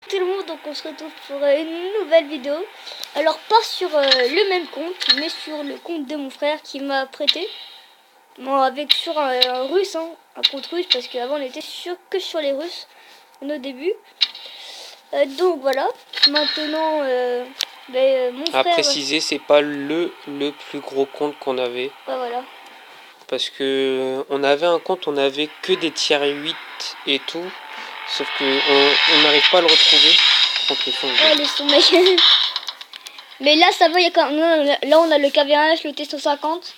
tout le monde, donc on se retrouve pour une nouvelle vidéo. Alors pas sur le même compte, mais sur le compte de mon frère qui m'a prêté. Bon, avec sur un russe, hein, un compte russe, parce qu'avant on était que sur les Russes, au début. Donc voilà, maintenant mon À frère... préciser, c'est pas le plus gros compte qu'on avait. Ouais, voilà. Parce que on avait un compte, on avait que des tiers 8 et tout. Sauf que on n'arrive pas à le retrouver. Par contre, le son, Oh, le son, mec. Mais là, ça va, il y a quand même... Là, on a le KV1H, le T150.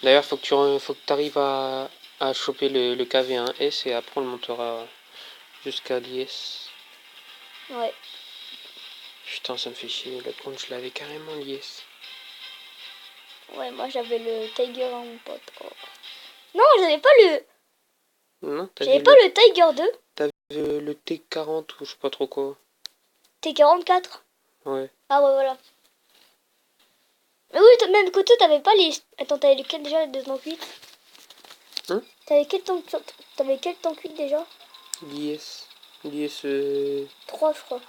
D'ailleurs, faut que tu arrives à choper le KV1S et après on le montera jusqu'à l'IS. Ouais. Putain, ça me fait chier. Le compte, je l'avais carrément l'IS. Ouais, moi j'avais le Tiger, hein, mon pote. Oh. Non, j'avais pas le... Non, J'avais pas le Tiger 2. T'avais le T40 ou je sais pas trop quoi. T44. Ouais. Ah ouais, voilà. Mais oui, même côté, t'avais pas les... Attends, t'avais lequel déjà, les 208? Hein? T'avais quel tank 8 déjà? L'IS. L'IS... 3, je crois.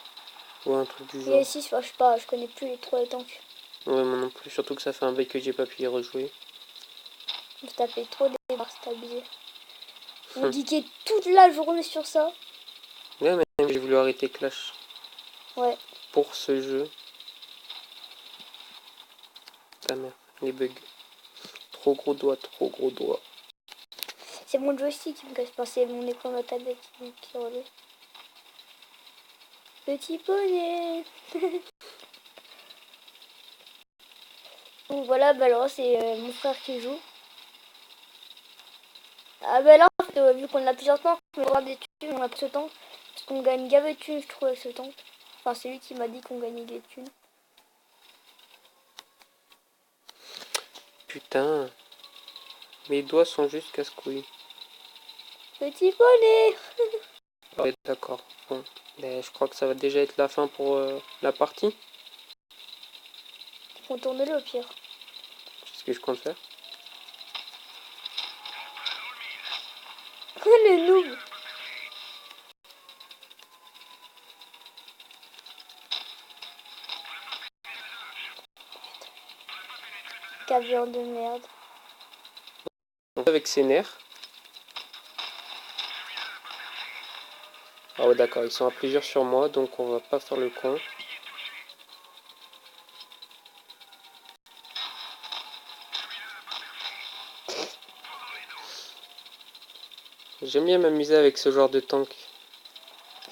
Ouais, un truc du Il y a genre. 6, je sais pas, je connais plus les 3 les tanks. Ouais, moi non plus. Surtout que ça fait un bail que j'ai pas pu y rejouer. Je tapais trop des barres, c'était abusé. On geekait toute la journée sur ça. Ouais, mais j'ai voulu arrêter Clash. Ouais. Pour ce jeu. Ta mère, les bugs. Trop gros doigts, trop gros doigts. C'est mon joystick qui me casse pas, c'est mon écran de la tablette qui relève. Petit poney. Donc voilà, bah alors c'est mon frère qui joue. Ah bah là, vu qu'on a plusieurs temps, on va avoir des thunes, on a plus de temps. Parce qu'on gagne gavé de thunes, je trouve, avec ce temps. Enfin, c'est lui qui m'a dit qu'on gagnait des thunes. Putain. Mes doigts sont juste casse-couilles. Petit poney. Ouais, d'accord. Bon. Mais je crois que ça va déjà être la fin pour la partie. Contourne-le au pire. C'est ce que je compte faire. Le noob. Caverne de merde. Donc avec ses nerfs. Ah ouais d'accord, ils sont à plusieurs sur moi, donc on va pas faire le con. J'aime bien m'amuser avec ce genre de tank.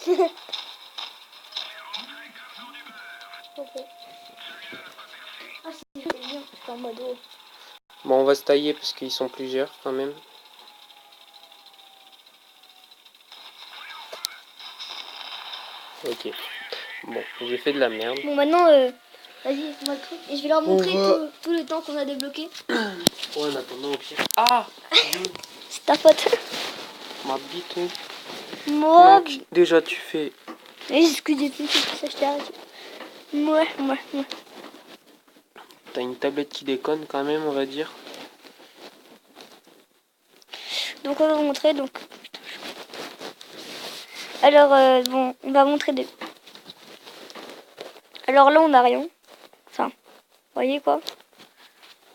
Okay. Ah, c'est bien, c'est en mode haut. Bon, on va se tailler parce qu'ils sont plusieurs quand même. Ok. Bon, j'ai fait de la merde. Bon, maintenant, vas-y, fais-moi le truc. Et je vais leur montrer tout le temps qu'on a débloqué. Ouais, en attendant au pire. Ah C'est ta faute. Ma bite. Moi. Donc, déjà tu fais... Excusez-moi, ça je t'ai arrêté. Ouais. T'as une tablette qui déconne quand même, on va dire. Donc on va vous montrer. Donc, alors bon, on va montrer des. Alors là, on n'a rien. Enfin, vous voyez quoi?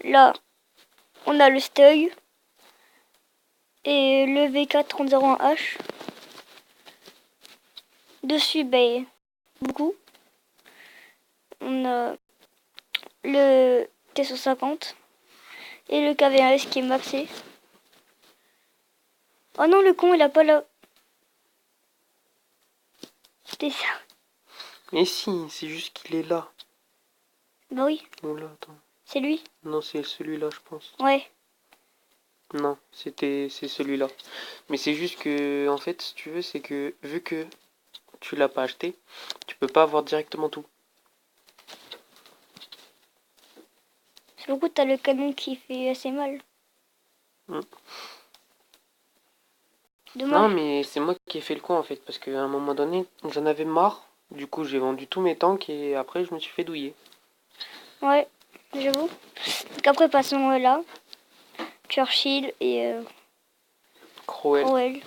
Là, on a le Stug et le V4-3001H. Dessus, ben, beaucoup. On a le T150 et le KV1S qui est maxé. Oh non, le con, il a pas la... C'était ça. Mais si, c'est juste qu'il est là. Bah oui, Oh là, attends. c'est lui. Non, c'est celui-là, je pense. Ouais. Non, c'est celui-là. Mais c'est juste que, en fait, si tu veux, c'est que, vu que tu l'as pas acheté, tu peux pas avoir directement tout. Sur le coup, t'as le canon qui fait assez mal. Mm. Dommage. Non, mais c'est moi qui ai fait le con, en fait, parce qu'à un moment donné, j'en avais marre. Du coup, j'ai vendu tous mes tanks et après, je me suis fait douiller. Ouais, j'avoue. Donc après, passons là. Churchill et Crowell. Crowell.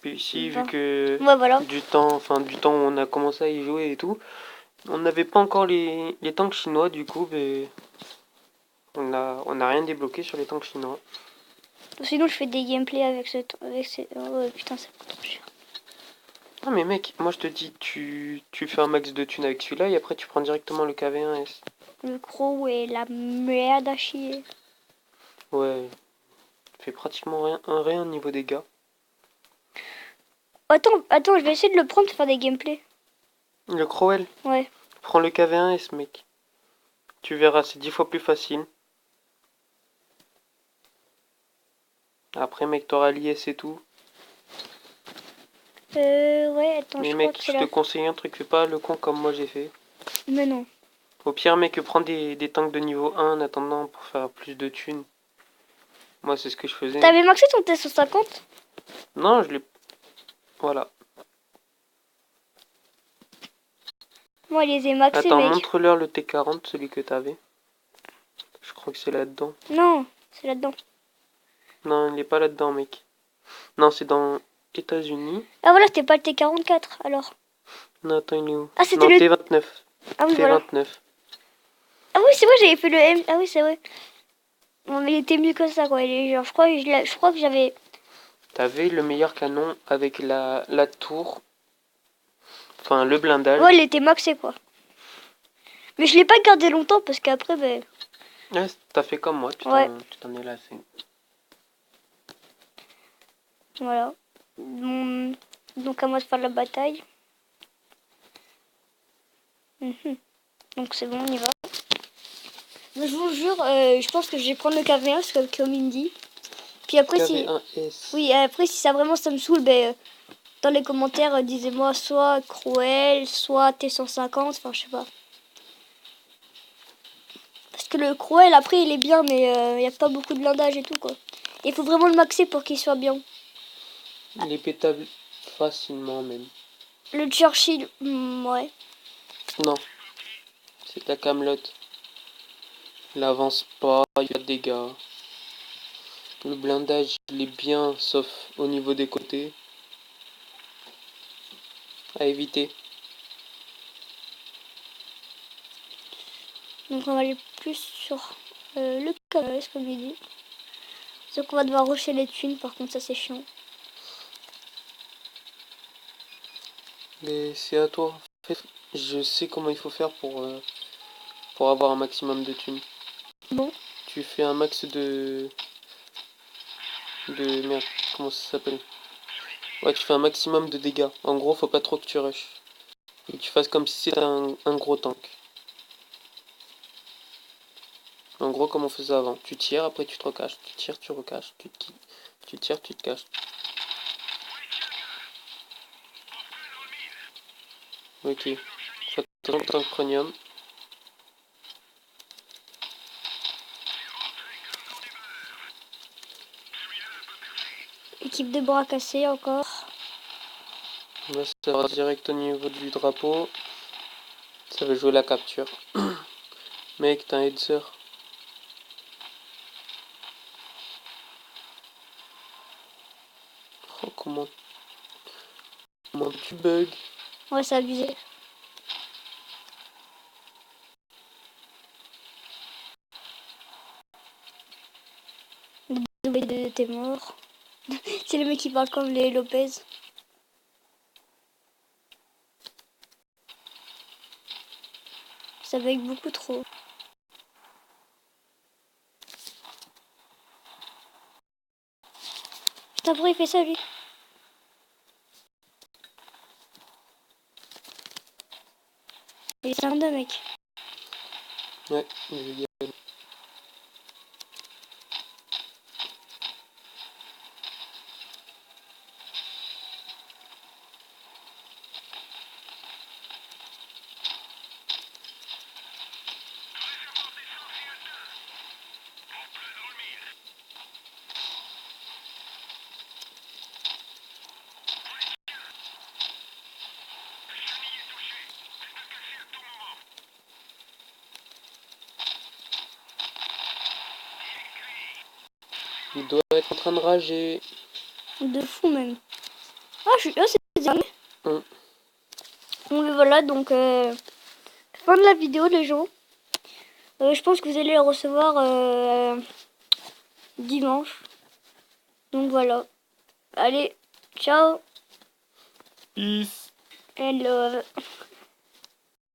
Puis ici, vu Enfin, que ouais, voilà. du temps où on a commencé à y jouer et tout, on n'avait pas encore les tanks chinois, du coup, ben, on a rien débloqué sur les tanks chinois. Sinon, je fais des gameplays avec ces... Oh, putain, ça coûte trop cher. Ah mais mec, moi je te dis, tu fais un max de thunes avec celui-là et après tu prends directement le KV1S. Le croc est la merde à chier. Ouais, fait pratiquement rien niveau dégâts. Attends, je vais essayer de le prendre pour faire des gameplays. Le Crowell, Ouais. prends le KV1S mec. Tu verras, c'est 10 fois plus facile. Après mec, t'auras l'IS et tout. Ouais, attends, Mais je crois mec, que c'est je te là. conseille un truc, fais pas le con comme moi j'ai fait. Mais non. Au pire mec, prends des tanks de niveau 1 en attendant pour faire plus de thunes. Moi c'est ce que je faisais. T'avais maxé ton T150? Non, je l'ai... Voilà. Moi, il les ai maxés, Attends, mec. montre-leur le T40, celui que t'avais. Je crois que c'est là-dedans. Non, c'est là-dedans. Non, il est pas là-dedans mec. Non, c'est dans États-Unis. Ah voilà, c'était pas le T44, alors. Non, attends, il est où? Ah, c'était Non, le... T29. Ah oui, voilà. T29. Ah oui, c'est vrai, j'avais fait le M... Ah oui, c'est vrai. Non, mais il était mieux que ça, quoi. Genre, je crois que j'avais... T'avais le meilleur canon avec la tour. Enfin, le blindage. Ouais, il était maxé, quoi. Mais je l'ai pas gardé longtemps, parce qu'après, ben... Ouais, t'as fait comme moi, Ouais, tu t'en es lassé. voilà. Donc, à moi de faire la bataille. Mhm. Donc, c'est bon, on y va. Mais je vous jure, je pense que je vais prendre le KV1, comme il me dit. Puis après, si... KV1S. Oui, après, si ça vraiment ça me saoule, ben... dans les commentaires, disez-moi soit Cruel, soit T150, enfin, je sais pas. Parce que le Cruel, après, il est bien, mais il n'y a pas beaucoup de blindage et tout, quoi. Il faut vraiment le maxer pour qu'il soit bien. Il est pétable facilement même. Le Churchill, ouais. Non, c'est ta camelote. Il avance pas, il y a de dégâts. Le blindage, il est bien, sauf au niveau des côtés. À éviter. Donc on va aller plus sur le KS, comme il dit. Sauf qu'on va devoir rusher les thunes, par contre, ça c'est chiant. Mais c'est à toi. En fait, je sais comment il faut faire pour avoir un maximum de thunes. Bon, Tu fais un max de merde, comment ça s'appelle? Ouais, tu fais un maximum de dégâts. En gros, faut pas trop que tu rushes. Et que tu fasses comme si c'était un gros tank. En gros, comme on faisait avant. Tu tires, après tu te recaches. Tu tires, tu recaches. Tu tires, tu te caches. Ok. Fais attention, tank premium. équipe de bras cassés encore. Là, ça va direct au niveau du drapeau. Ça va jouer la capture. Mec, t'as un headser. Oh, comment tu bugs? Ouais, c'est abusé. T'es mort. C'est le mec qui parle comme les Lopez. Ça bug beaucoup trop. Putain, pourquoi il fait ça, lui? Il est un deux, mec. Ouais, je vais y aller. Il doit être en train de rager. De fou, même. c'est dingue. Hum. Donc voilà, donc fin de la vidéo les gens. Je pense que vous allez le recevoir dimanche. Donc voilà. Allez, ciao Peace. and love.